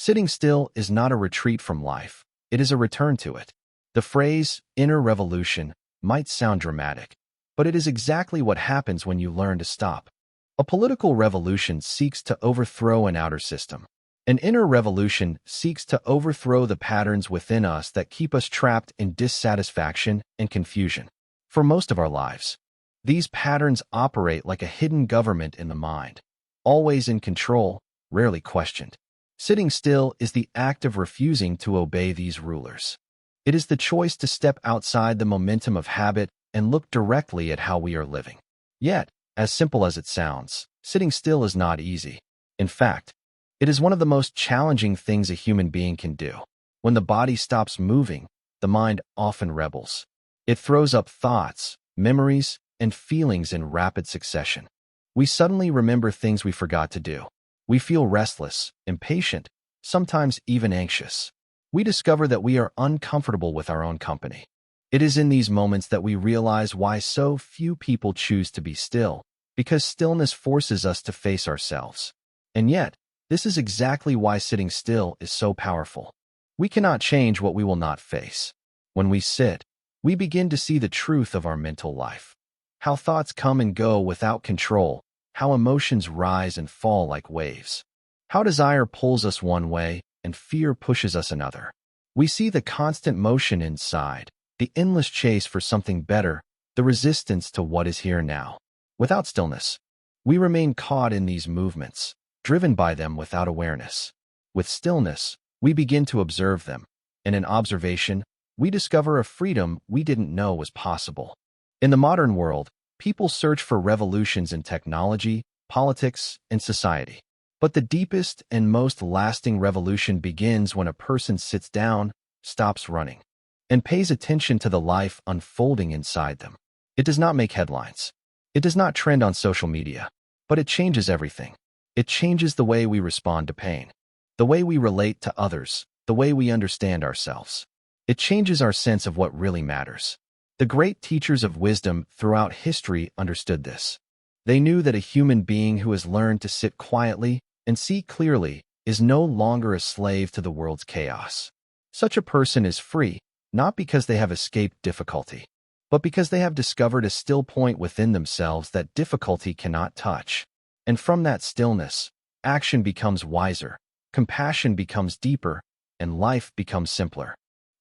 Sitting still is not a retreat from life. It is a return to it. The phrase, inner revolution, might sound dramatic, but it is exactly what happens when you learn to stop. A political revolution seeks to overthrow an outer system. An inner revolution seeks to overthrow the patterns within us that keep us trapped in dissatisfaction and confusion. For most of our lives, these patterns operate like a hidden government in the mind, always in control, rarely questioned. Sitting still is the act of refusing to obey these rulers. It is the choice to step outside the momentum of habit and look directly at how we are living. Yet, as simple as it sounds, sitting still is not easy. In fact, it is one of the most challenging things a human being can do. When the body stops moving, the mind often rebels. It throws up thoughts, memories, and feelings in rapid succession. We suddenly remember things we forgot to do. We feel restless, impatient, sometimes even anxious. We discover that we are uncomfortable with our own company. It is in these moments that we realize why so few people choose to be still, because stillness forces us to face ourselves. And yet, this is exactly why sitting still is so powerful. We cannot change what we will not face. When we sit, we begin to see the truth of our mental life. How thoughts come and go without control, how emotions rise and fall like waves. How desire pulls us one way and fear pushes us another. We see the constant motion inside, the endless chase for something better, the resistance to what is here now. Without stillness, we remain caught in these movements, driven by them without awareness. With stillness, we begin to observe them, and in observation, we discover a freedom we didn't know was possible. In the modern world, people search for revolutions in technology, politics, and society. But the deepest and most lasting revolution begins when a person sits down, stops running, and pays attention to the life unfolding inside them. It does not make headlines. It does not trend on social media, but it changes everything. It changes the way we respond to pain, the way we relate to others, the way we understand ourselves. It changes our sense of what really matters. The great teachers of wisdom throughout history understood this. They knew that a human being who has learned to sit quietly and see clearly is no longer a slave to the world's chaos. Such a person is free, not because they have escaped difficulty, but because they have discovered a still point within themselves that difficulty cannot touch. And from that stillness, action becomes wiser, compassion becomes deeper, and life becomes simpler.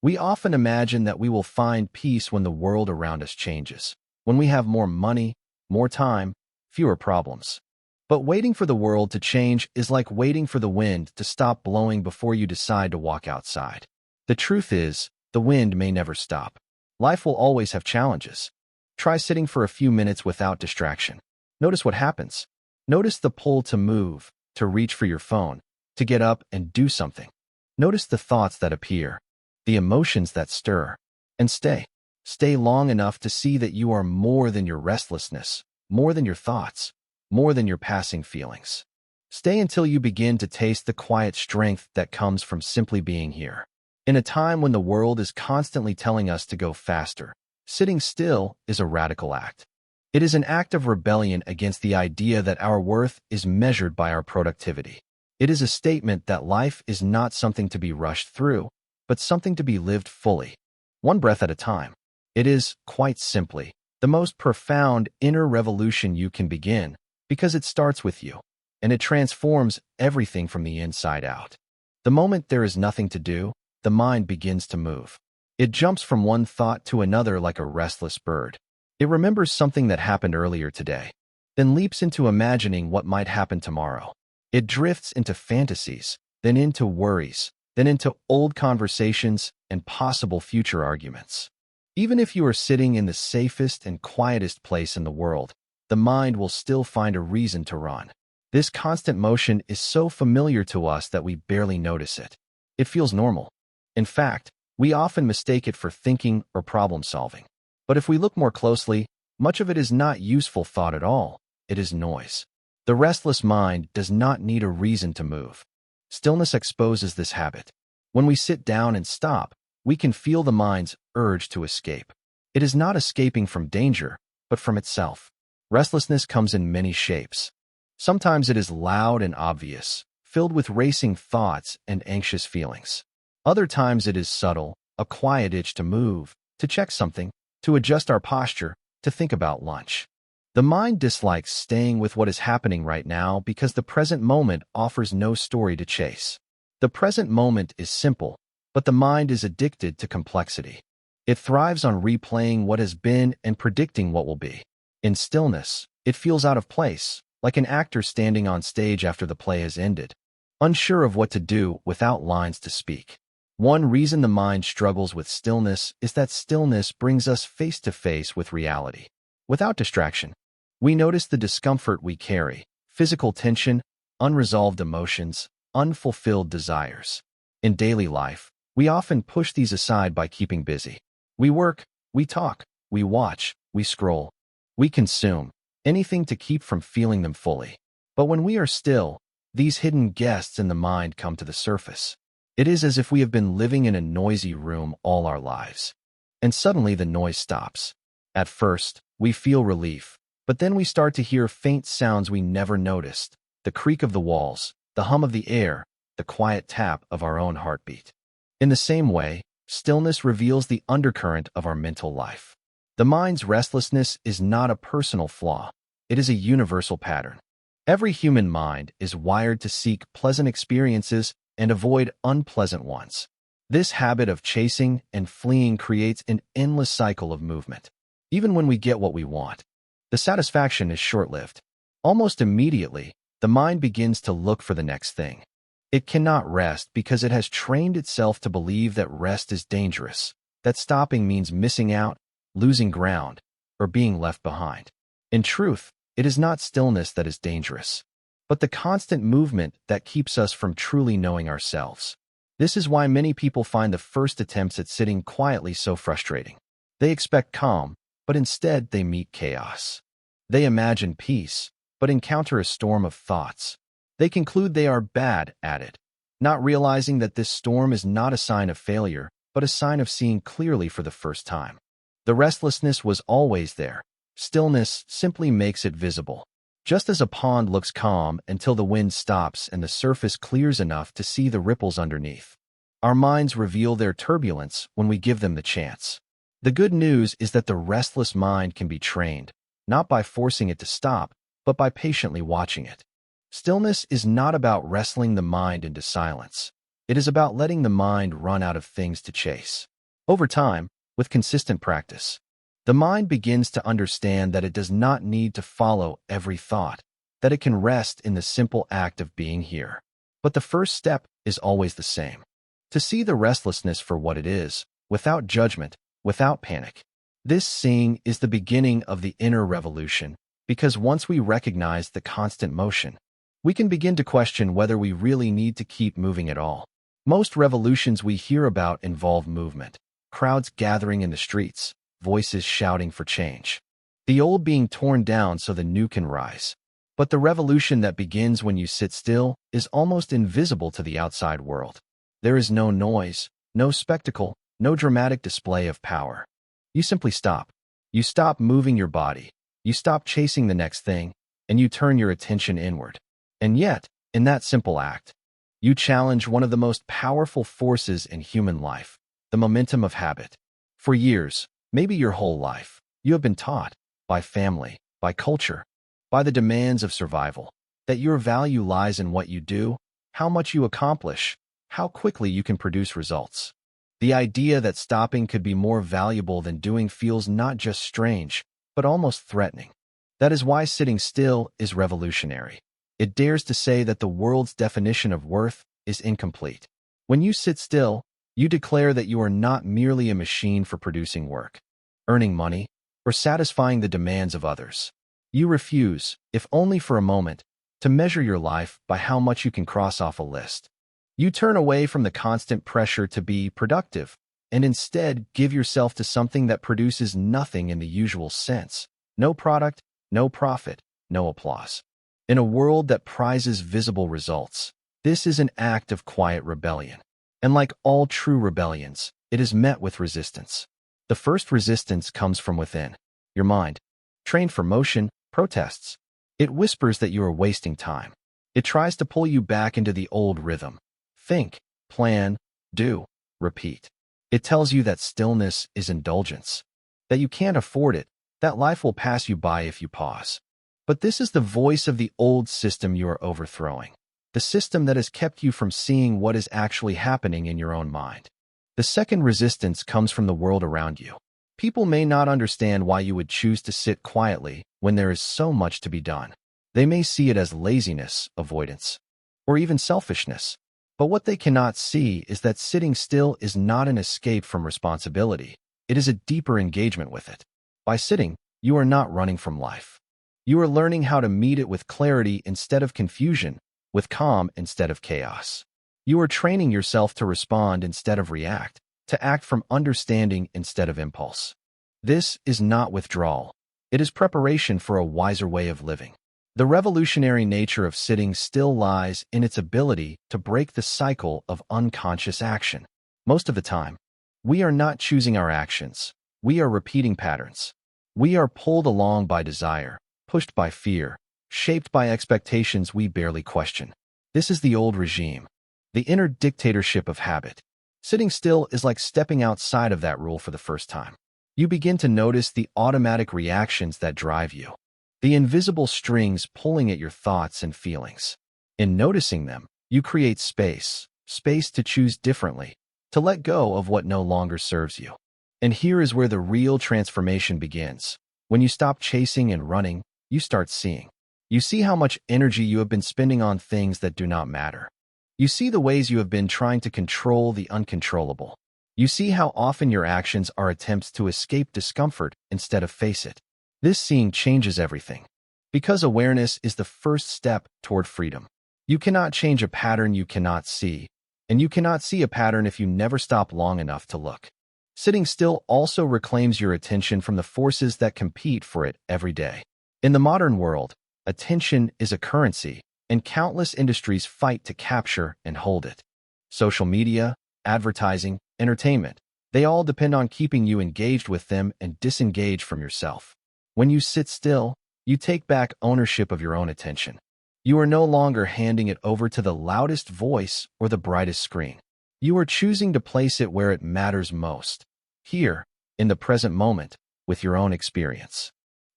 We often imagine that we will find peace when the world around us changes, when we have more money, more time, fewer problems. But waiting for the world to change is like waiting for the wind to stop blowing before you decide to walk outside. The truth is, the wind may never stop. Life will always have challenges. Try sitting for a few minutes without distraction. Notice what happens. Notice the pull to move, to reach for your phone, to get up and do something. Notice the thoughts that appear, the emotions that stir, and stay. Stay long enough to see that you are more than your restlessness, more than your thoughts, more than your passing feelings. Stay until you begin to taste the quiet strength that comes from simply being here. In a time when the world is constantly telling us to go faster, sitting still is a radical act. It is an act of rebellion against the idea that our worth is measured by our productivity. It is a statement that life is not something to be rushed through, but something to be lived fully, one breath at a time. It is, quite simply, the most profound inner revolution you can begin, because it starts with you, and it transforms everything from the inside out. The moment there is nothing to do, the mind begins to move. It jumps from one thought to another like a restless bird. It remembers something that happened earlier today, then leaps into imagining what might happen tomorrow. It drifts into fantasies, then into worries, then into old conversations and possible future arguments. Even if you are sitting in the safest and quietest place in the world, the mind will still find a reason to run. This constant motion is so familiar to us that we barely notice it. It feels normal. In fact, we often mistake it for thinking or problem solving. But if we look more closely, much of it is not useful thought at all. It is noise. The restless mind does not need a reason to move. Stillness exposes this habit. When we sit down and stop, we can feel the mind's urge to escape. It is not escaping from danger, but from itself. Restlessness comes in many shapes. Sometimes it is loud and obvious, filled with racing thoughts and anxious feelings. Other times it is subtle, a quiet itch to move, to check something, to adjust our posture, to think about lunch. The mind dislikes staying with what is happening right now because the present moment offers no story to chase. The present moment is simple, but the mind is addicted to complexity. It thrives on replaying what has been and predicting what will be. In stillness, it feels out of place, like an actor standing on stage after the play has ended, unsure of what to do without lines to speak. One reason the mind struggles with stillness is that stillness brings us face to face with reality. Without distraction, we notice the discomfort we carry, physical tension, unresolved emotions, unfulfilled desires. In daily life, we often push these aside by keeping busy. We work, we talk, we watch, we scroll, we consume, anything to keep from feeling them fully. But when we are still, these hidden guests in the mind come to the surface. It is as if we have been living in a noisy room all our lives. And suddenly the noise stops. At first, we feel relief, but then we start to hear faint sounds we never noticed, the creak of the walls, the hum of the air, the quiet tap of our own heartbeat. In the same way, stillness reveals the undercurrent of our mental life. The mind's restlessness is not a personal flaw. It is a universal pattern. Every human mind is wired to seek pleasant experiences and avoid unpleasant ones. This habit of chasing and fleeing creates an endless cycle of movement. Even when we get what we want, the satisfaction is short-lived. Almost immediately, the mind begins to look for the next thing. It cannot rest because it has trained itself to believe that rest is dangerous, that stopping means missing out, losing ground, or being left behind. In truth, it is not stillness that is dangerous, but the constant movement that keeps us from truly knowing ourselves. This is why many people find the first attempts at sitting quietly so frustrating. They expect calm, but instead they meet chaos. They imagine peace, but encounter a storm of thoughts. They conclude they are bad at it, not realizing that this storm is not a sign of failure, but a sign of seeing clearly for the first time. The restlessness was always there. Stillness simply makes it visible. Just as a pond looks calm until the wind stops and the surface clears enough to see the ripples underneath. Our minds reveal their turbulence when we give them the chance. The good news is that the restless mind can be trained, not by forcing it to stop, but by patiently watching it. Stillness is not about wrestling the mind into silence. It is about letting the mind run out of things to chase. Over time, with consistent practice, the mind begins to understand that it does not need to follow every thought, that it can rest in the simple act of being here. But the first step is always the same: to see the restlessness for what it is, without judgment, without panic. This seeing is the beginning of the inner revolution, because once we recognize the constant motion, we can begin to question whether we really need to keep moving at all. Most revolutions we hear about involve movement, crowds gathering in the streets, voices shouting for change, the old being torn down so the new can rise. But the revolution that begins when you sit still is almost invisible to the outside world. There is no noise, no spectacle, no dramatic display of power. You simply stop. You stop moving your body. You stop chasing the next thing, and you turn your attention inward. And yet, in that simple act, you challenge one of the most powerful forces in human life, the momentum of habit. For years, maybe your whole life, you have been taught, by family, by culture, by the demands of survival, that your value lies in what you do, how much you accomplish, how quickly you can produce results. The idea that stopping could be more valuable than doing feels not just strange, but almost threatening. That is why sitting still is revolutionary. It dares to say that the world's definition of worth is incomplete. When you sit still, you declare that you are not merely a machine for producing work, earning money, or satisfying the demands of others. You refuse, if only for a moment, to measure your life by how much you can cross off a list. You turn away from the constant pressure to be productive, and instead give yourself to something that produces nothing in the usual sense. No product, no profit, no applause. In a world that prizes visible results, this is an act of quiet rebellion. And like all true rebellions, it is met with resistance. The first resistance comes from within. Your mind, trained for motion, protests. It whispers that you are wasting time, It tries to pull you back into the old rhythm. Think, plan, do, repeat. It tells you that stillness is indulgence, that you can't afford it, that life will pass you by if you pause. But this is the voice of the old system you are overthrowing, the system that has kept you from seeing what is actually happening in your own mind. The second resistance comes from the world around you. People may not understand why you would choose to sit quietly when there is so much to be done. They may see it as laziness, avoidance, or even selfishness. But what they cannot see is that sitting still is not an escape from responsibility. It is a deeper engagement with it. By sitting, you are not running from life. You are learning how to meet it with clarity instead of confusion, with calm instead of chaos. You are training yourself to respond instead of react, to act from understanding instead of impulse. This is not withdrawal. It is preparation for a wiser way of living. The revolutionary nature of sitting still lies in its ability to break the cycle of unconscious action. Most of the time, we are not choosing our actions. We are repeating patterns. We are pulled along by desire, pushed by fear, shaped by expectations we barely question. This is the old regime, the inner dictatorship of habit. Sitting still is like stepping outside of that rule for the first time. You begin to notice the automatic reactions that drive you, the invisible strings pulling at your thoughts and feelings. In noticing them, you create space to choose differently, to let go of what no longer serves you. And here is where the real transformation begins. When you stop chasing and running, you start seeing. You see how much energy you have been spending on things that do not matter. You see the ways you have been trying to control the uncontrollable. You see how often your actions are attempts to escape discomfort instead of face it. This seeing changes everything, because awareness is the first step toward freedom. You cannot change a pattern you cannot see, and you cannot see a pattern if you never stop long enough to look. Sitting still also reclaims your attention from the forces that compete for it every day. In the modern world, attention is a currency, and countless industries fight to capture and hold it. Social media, advertising, entertainment, they all depend on keeping you engaged with them and disengaged from yourself. When you sit still, you take back ownership of your own attention. You are no longer handing it over to the loudest voice or the brightest screen. You are choosing to place it where it matters most, here, in the present moment, with your own experience.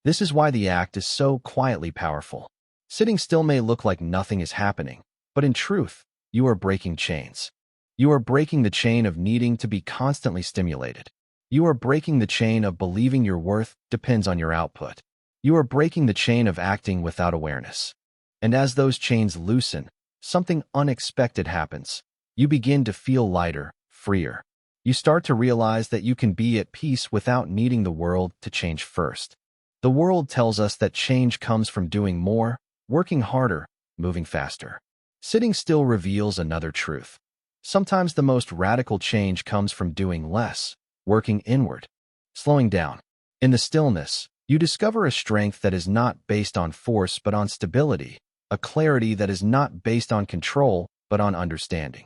This is why the act is so quietly powerful. Sitting still may look like nothing is happening, but in truth, you are breaking chains. You are breaking the chain of needing to be constantly stimulated. You are breaking the chain of believing your worth depends on your output. You are breaking the chain of acting without awareness. And as those chains loosen, something unexpected happens. You begin to feel lighter, freer. You start to realize that you can be at peace without needing the world to change first. The world tells us that change comes from doing more, working harder, moving faster. Sitting still reveals another truth. Sometimes the most radical change comes from doing less, working inward, slowing down. In the stillness, you discover a strength that is not based on force but on stability, a clarity that is not based on control but on understanding.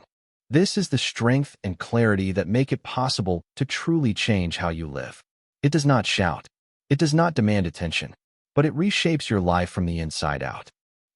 This is the strength and clarity that make it possible to truly change how you live. It does not shout. It does not demand attention, but it reshapes your life from the inside out.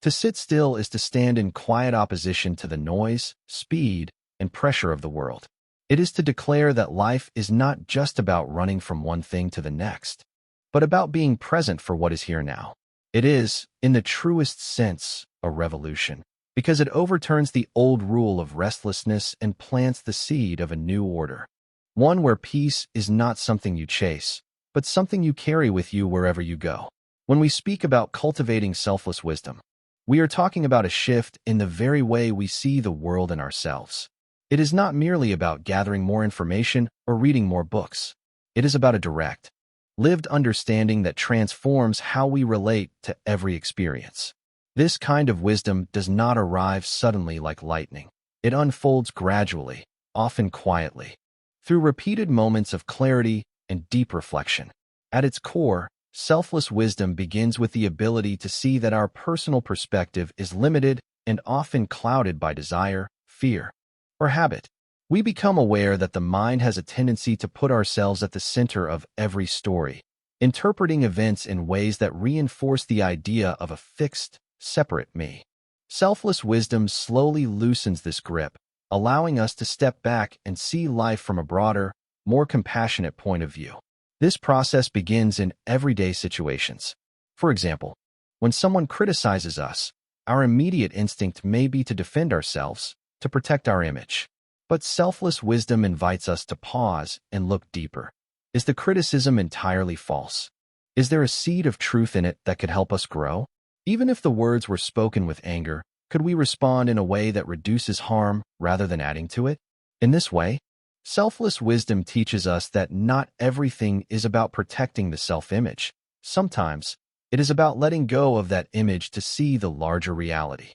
To sit still is to stand in quiet opposition to the noise, speed, and pressure of the world. It is to declare that life is not just about running from one thing to the next, but about being present for what is here now. It is, in the truest sense, a revolution, because it overturns the old rule of restlessness and plants the seed of a new order. One where peace is not something you chase, but something you carry with you wherever you go. When we speak about cultivating selfless wisdom, we are talking about a shift in the very way we see the world and ourselves. It is not merely about gathering more information or reading more books. It is about a direct, lived understanding that transforms how we relate to every experience. This kind of wisdom does not arrive suddenly like lightning. It unfolds gradually, often quietly, through repeated moments of clarity and deep reflection. At its core, selfless wisdom begins with the ability to see that our personal perspective is limited and often clouded by desire, fear, or habit. We become aware that the mind has a tendency to put ourselves at the center of every story, interpreting events in ways that reinforce the idea of a fixed, separate me. Selfless wisdom slowly loosens this grip, allowing us to step back and see life from a broader, more compassionate point of view. This process begins in everyday situations. For example, when someone criticizes us, our immediate instinct may be to defend ourselves, to protect our image. But selfless wisdom invites us to pause and look deeper. Is the criticism entirely false? Is there a seed of truth in it that could help us grow? Even if the words were spoken with anger, could we respond in a way that reduces harm rather than adding to it? In this way, selfless wisdom teaches us that not everything is about protecting the self-image. Sometimes, it is about letting go of that image to see the larger reality.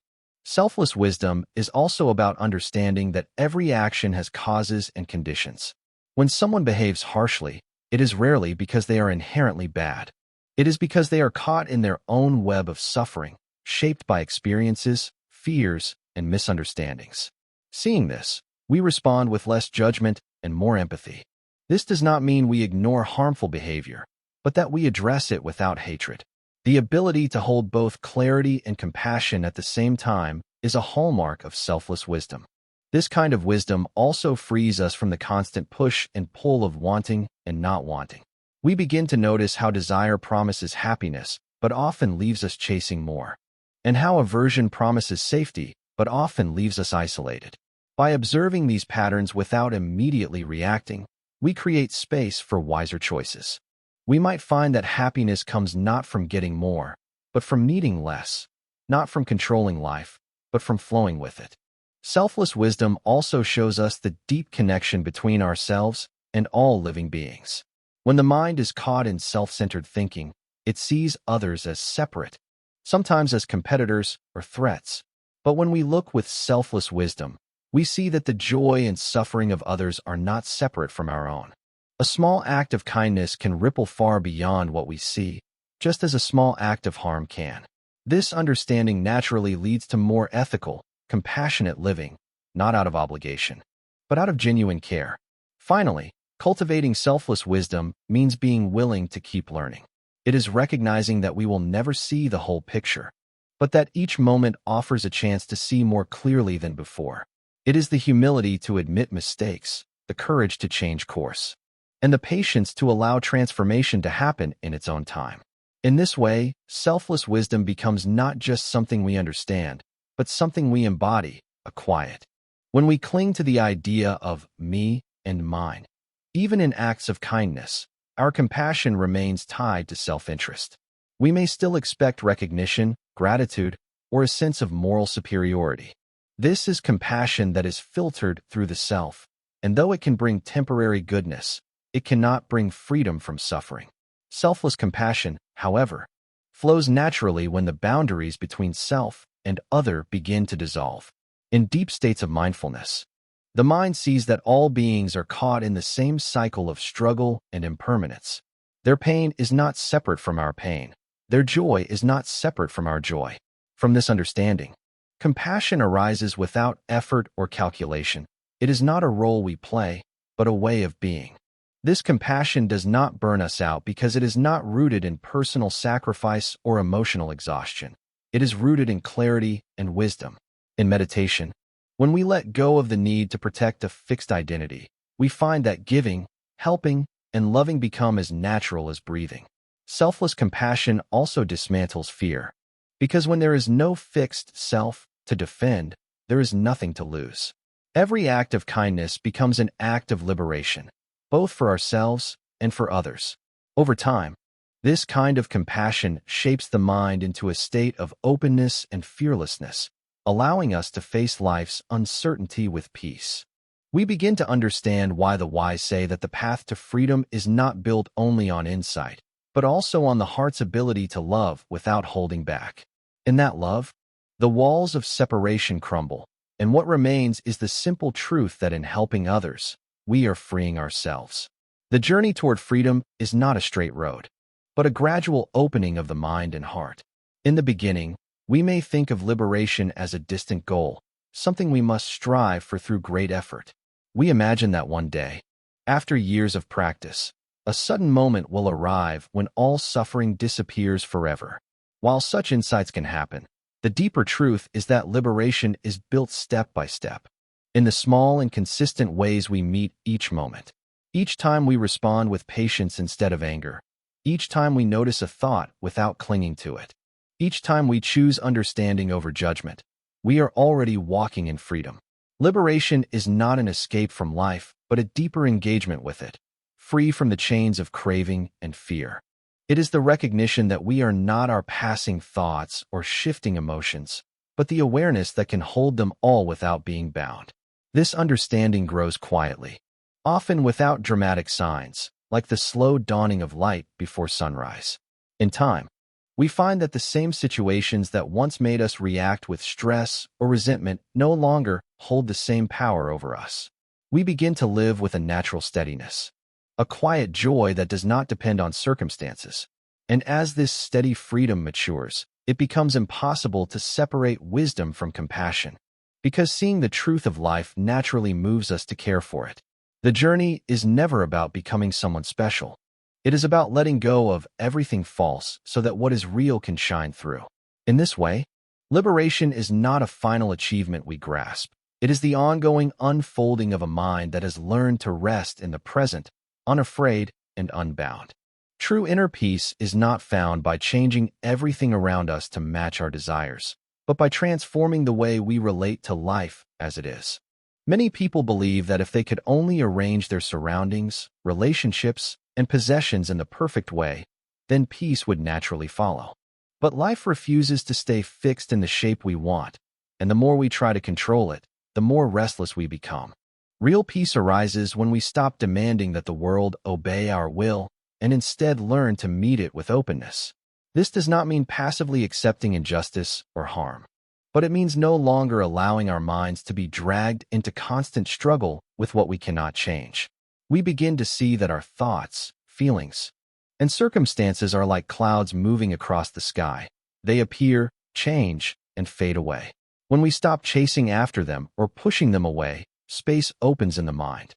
Selfless wisdom is also about understanding that every action has causes and conditions. When someone behaves harshly, it is rarely because they are inherently bad. It is because they are caught in their own web of suffering, shaped by experiences, fears, and misunderstandings. Seeing this, we respond with less judgment and more empathy. This does not mean we ignore harmful behavior, but that we address it without hatred. The ability to hold both clarity and compassion at the same time is a hallmark of selfless wisdom. This kind of wisdom also frees us from the constant push and pull of wanting and not wanting. We begin to notice how desire promises happiness, but often leaves us chasing more, and how aversion promises safety, but often leaves us isolated. By observing these patterns without immediately reacting, we create space for wiser choices. We might find that happiness comes not from getting more, but from needing less, not from controlling life, but from flowing with it. Selfless wisdom also shows us the deep connection between ourselves and all living beings. When the mind is caught in self-centered thinking, it sees others as separate, sometimes as competitors or threats. But when we look with selfless wisdom, we see that the joy and suffering of others are not separate from our own. A small act of kindness can ripple far beyond what we see, just as a small act of harm can. This understanding naturally leads to more ethical, compassionate living, not out of obligation, but out of genuine care. Finally, cultivating selfless wisdom means being willing to keep learning. It is recognizing that we will never see the whole picture, but that each moment offers a chance to see more clearly than before. It is the humility to admit mistakes, the courage to change course, and the patience to allow transformation to happen in its own time. In this way, selfless wisdom becomes not just something we understand, but something we embody, a quiet. When we cling to the idea of me and mine, even in acts of kindness, our compassion remains tied to self-interest. We may still expect recognition, gratitude, or a sense of moral superiority. This is compassion that is filtered through the self, and though it can bring temporary goodness, it cannot bring freedom from suffering. Selfless compassion, however, flows naturally when the boundaries between self and other begin to dissolve. In deep states of mindfulness, the mind sees that all beings are caught in the same cycle of struggle and impermanence. Their pain is not separate from our pain. Their joy is not separate from our joy. From this understanding, compassion arises without effort or calculation. It is not a role we play, but a way of being. This compassion does not burn us out because it is not rooted in personal sacrifice or emotional exhaustion. It is rooted in clarity and wisdom. In meditation, when we let go of the need to protect a fixed identity, we find that giving, helping, and loving become as natural as breathing. Selfless compassion also dismantles fear, because when there is no fixed self to defend, there is nothing to lose. Every act of kindness becomes an act of liberation, both for ourselves and for others. Over time, this kind of compassion shapes the mind into a state of openness and fearlessness, allowing us to face life's uncertainty with peace. We begin to understand why the wise say that the path to freedom is not built only on insight, but also on the heart's ability to love without holding back. In that love, the walls of separation crumble, and what remains is the simple truth that in helping others, we are freeing ourselves. The journey toward freedom is not a straight road, but a gradual opening of the mind and heart. In the beginning, we may think of liberation as a distant goal, something we must strive for through great effort. We imagine that one day, after years of practice, a sudden moment will arrive when all suffering disappears forever. While such insights can happen, The deeper truth is that liberation is built step by step, in the small and consistent ways we meet each moment. Each time we respond with patience instead of anger. Each time we notice a thought without clinging to it. Each time we choose understanding over judgment. We are already walking in freedom. Liberation is not an escape from life, but a deeper engagement with it, free from the chains of craving and fear. It is the recognition that we are not our passing thoughts or shifting emotions, but the awareness that can hold them all without being bound. This understanding grows quietly, often without dramatic signs, like the slow dawning of light before sunrise. In time, we find that the same situations that once made us react with stress or resentment no longer hold the same power over us. We begin to live with a natural steadiness, a quiet joy that does not depend on circumstances. And as this steady freedom matures, it becomes impossible to separate wisdom from compassion, because seeing the truth of life naturally moves us to care for it. The journey is never about becoming someone special. It is about letting go of everything false so that what is real can shine through. In this way, liberation is not a final achievement we grasp. It is the ongoing unfolding of a mind that has learned to rest in the present, unafraid and unbound. True inner peace is not found by changing everything around us to match our desires, but by transforming the way we relate to life as it is. Many people believe that if they could only arrange their surroundings, relationships, and possessions in the perfect way, then peace would naturally follow. But life refuses to stay fixed in the shape we want, and the more we try to control it, the more restless we become. Real peace arises when we stop demanding that the world obey our will and instead learn to meet it with openness. This does not mean passively accepting injustice or harm, but it means no longer allowing our minds to be dragged into constant struggle with what we cannot change. We begin to see that our thoughts, feelings, and circumstances are like clouds moving across the sky. They appear, change, and fade away. When we stop chasing after them or pushing them away, space opens in the mind.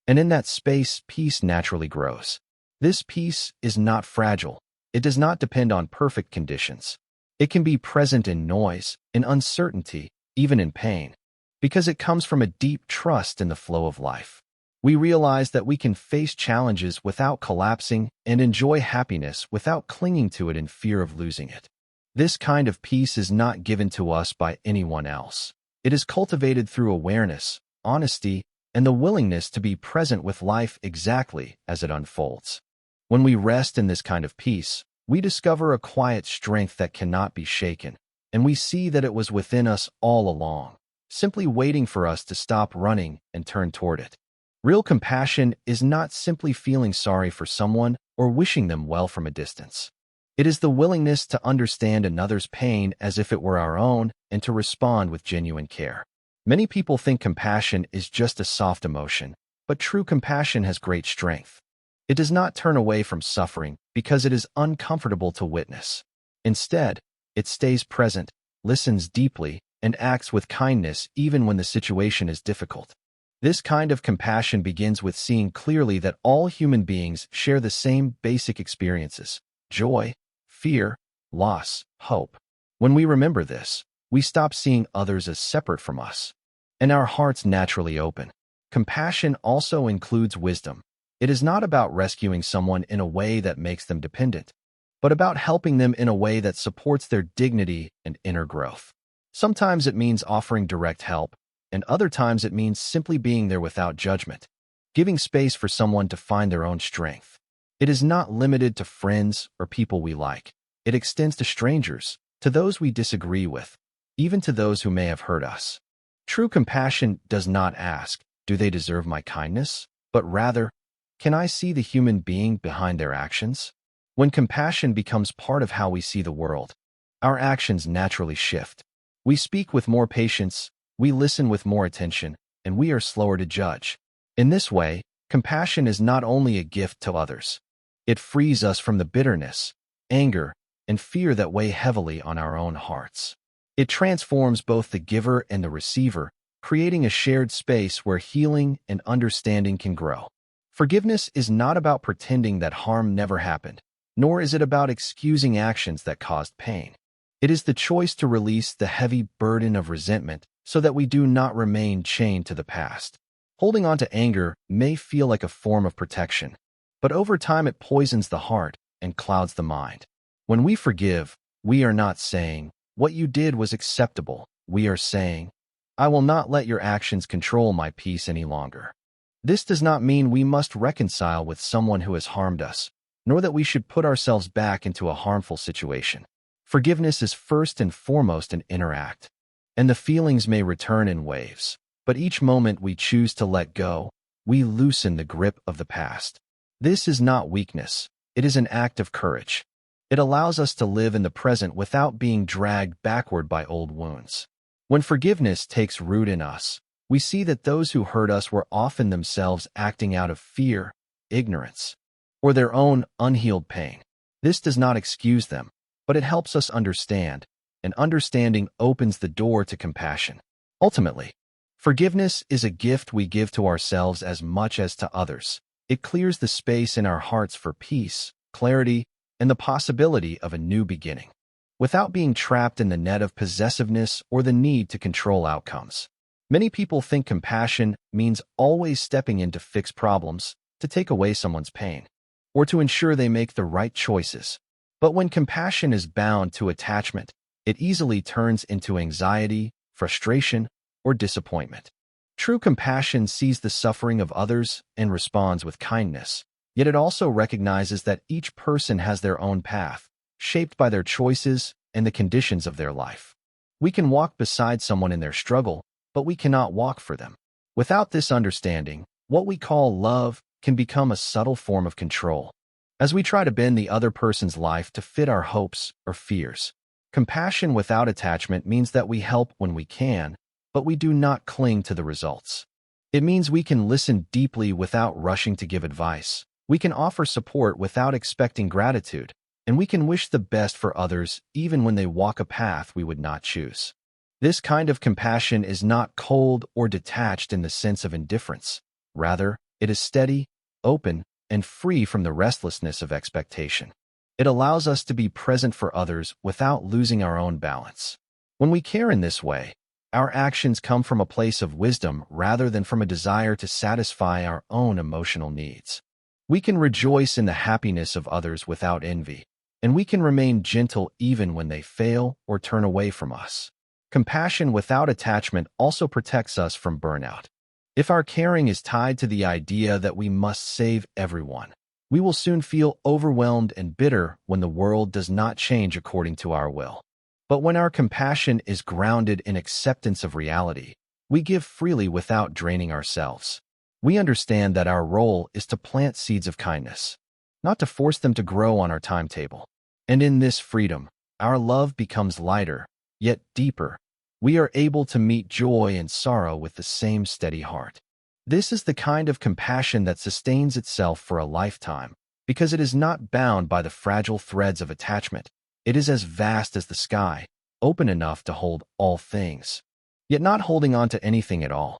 And in that space, peace naturally grows. This peace is not fragile. It does not depend on perfect conditions. It can be present in noise, in uncertainty, even in pain, because it comes from a deep trust in the flow of life. We realize that we can face challenges without collapsing and enjoy happiness without clinging to it in fear of losing it. This kind of peace is not given to us by anyone else. It is cultivated through awareness, honesty, and the willingness to be present with life exactly as it unfolds. When we rest in this kind of peace, we discover a quiet strength that cannot be shaken, and we see that it was within us all along, simply waiting for us to stop running and turn toward it. Real compassion is not simply feeling sorry for someone or wishing them well from a distance. It is the willingness to understand another's pain as if it were our own and to respond with genuine care. Many people think compassion is just a soft emotion, but true compassion has great strength. It does not turn away from suffering because it is uncomfortable to witness. Instead, it stays present, listens deeply, and acts with kindness even when the situation is difficult. This kind of compassion begins with seeing clearly that all human beings share the same basic experiences: joy, fear, loss, hope. When we remember this, we stop seeing others as separate from us, and our hearts naturally open. Compassion also includes wisdom. It is not about rescuing someone in a way that makes them dependent, but about helping them in a way that supports their dignity and inner growth. Sometimes it means offering direct help, and other times it means simply being there without judgment, giving space for someone to find their own strength. It is not limited to friends or people we like. It extends to strangers, to those we disagree with, even to those who may have hurt us. True compassion does not ask, "Do they deserve my kindness?" but rather, "Can I see the human being behind their actions?" When compassion becomes part of how we see the world, our actions naturally shift. We speak with more patience, we listen with more attention, and we are slower to judge. In this way, compassion is not only a gift to others. It frees us from the bitterness, anger, and fear that weigh heavily on our own hearts. It transforms both the giver and the receiver, creating a shared space where healing and understanding can grow. Forgiveness is not about pretending that harm never happened, nor is it about excusing actions that caused pain. It is the choice to release the heavy burden of resentment so that we do not remain chained to the past. Holding on to anger may feel like a form of protection, but over time it poisons the heart and clouds the mind. When we forgive, we are not saying, "What you did was acceptable." We are saying, "I will not let your actions control my peace any longer." This does not mean we must reconcile with someone who has harmed us, nor that we should put ourselves back into a harmful situation. Forgiveness is first and foremost an inner act, and the feelings may return in waves. But each moment we choose to let go, we loosen the grip of the past. This is not weakness. It is an act of courage. It allows us to live in the present without being dragged backward by old wounds. When forgiveness takes root in us, we see that those who hurt us were often themselves acting out of fear, ignorance, or their own unhealed pain. This does not excuse them, but it helps us understand, and understanding opens the door to compassion. Ultimately, forgiveness is a gift we give to ourselves as much as to others. It clears the space in our hearts for peace, clarity, and the possibility of a new beginning, without being trapped in the net of possessiveness or the need to control outcomes. Many people think compassion means always stepping in to fix problems, to take away someone's pain, or to ensure they make the right choices. But when compassion is bound to attachment, it easily turns into anxiety, frustration, or disappointment. True compassion sees the suffering of others and responds with kindness, yet it also recognizes that each person has their own path, shaped by their choices and the conditions of their life. We can walk beside someone in their struggle, but we cannot walk for them. Without this understanding, what we call love can become a subtle form of control, as we try to bend the other person's life to fit our hopes or fears. Compassion without attachment means that we help when we can, but we do not cling to the results. It means we can listen deeply without rushing to give advice. We can offer support without expecting gratitude, and we can wish the best for others even when they walk a path we would not choose. This kind of compassion is not cold or detached in the sense of indifference. Rather, it is steady, open, and free from the restlessness of expectation. It allows us to be present for others without losing our own balance. When we care in this way, our actions come from a place of wisdom rather than from a desire to satisfy our own emotional needs. We can rejoice in the happiness of others without envy, and we can remain gentle even when they fail or turn away from us. Compassion without attachment also protects us from burnout. If our caring is tied to the idea that we must save everyone, we will soon feel overwhelmed and bitter when the world does not change according to our will. But when our compassion is grounded in acceptance of reality, we give freely without draining ourselves. We understand that our role is to plant seeds of kindness, not to force them to grow on our timetable. And in this freedom, our love becomes lighter, yet deeper. We are able to meet joy and sorrow with the same steady heart. This is the kind of compassion that sustains itself for a lifetime, because it is not bound by the fragile threads of attachment. It is as vast as the sky, open enough to hold all things, yet not holding on to anything at all.